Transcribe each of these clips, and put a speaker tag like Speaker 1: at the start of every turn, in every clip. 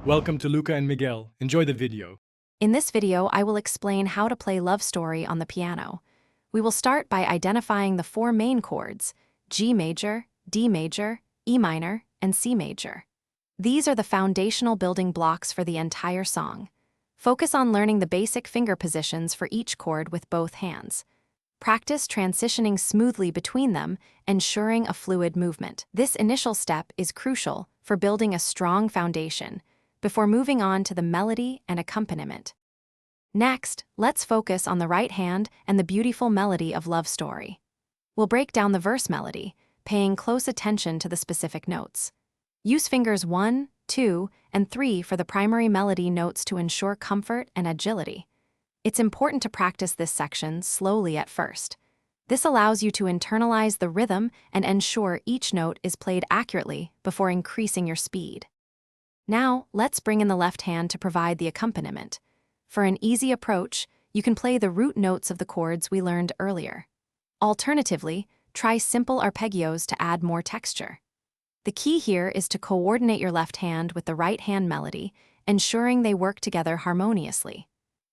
Speaker 1: Welcome to Luca and Miguel. Enjoy the video.
Speaker 2: In this video, I will explain how to play Love Story on the piano. We will start by identifying the four main chords: G major, D major, E minor, and C major. These are the foundational building blocks for the entire song. Focus on learning the basic finger positions for each chord with both hands. Practice transitioning smoothly between them, ensuring a fluid movement. This initial step is crucial for building a strong foundation before moving on to the melody and accompaniment. Next, let's focus on the right hand and the beautiful melody of Love Story. We'll break down the verse melody, paying close attention to the specific notes. Use fingers 1, 2, and 3 for the primary melody notes to ensure comfort and agility. It's important to practice this section slowly at first. This allows you to internalize the rhythm and ensure each note is played accurately before increasing your speed. Now, let's bring in the left hand to provide the accompaniment. For an easy approach, you can play the root notes of the chords we learned earlier. Alternatively, try simple arpeggios to add more texture. The key here is to coordinate your left hand with the right hand melody, ensuring they work together harmoniously.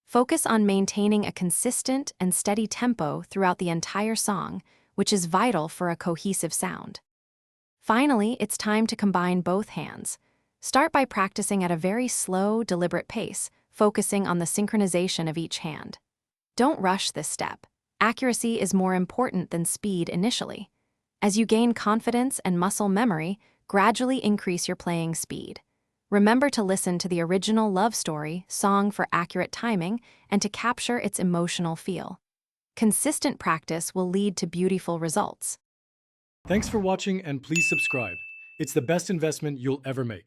Speaker 2: Focus on maintaining a consistent and steady tempo throughout the entire song, which is vital for a cohesive sound. Finally, it's time to combine both hands. Start by practicing at a very slow, deliberate pace, focusing on the synchronization of each hand. Don't rush this step. Accuracy is more important than speed initially. As you gain confidence and muscle memory, gradually increase your playing speed. Remember to listen to the original Love Story song for accurate timing and to capture its emotional feel. Consistent practice will lead to beautiful results.
Speaker 1: Thanks for watching and please subscribe. It's the best investment you'll ever make.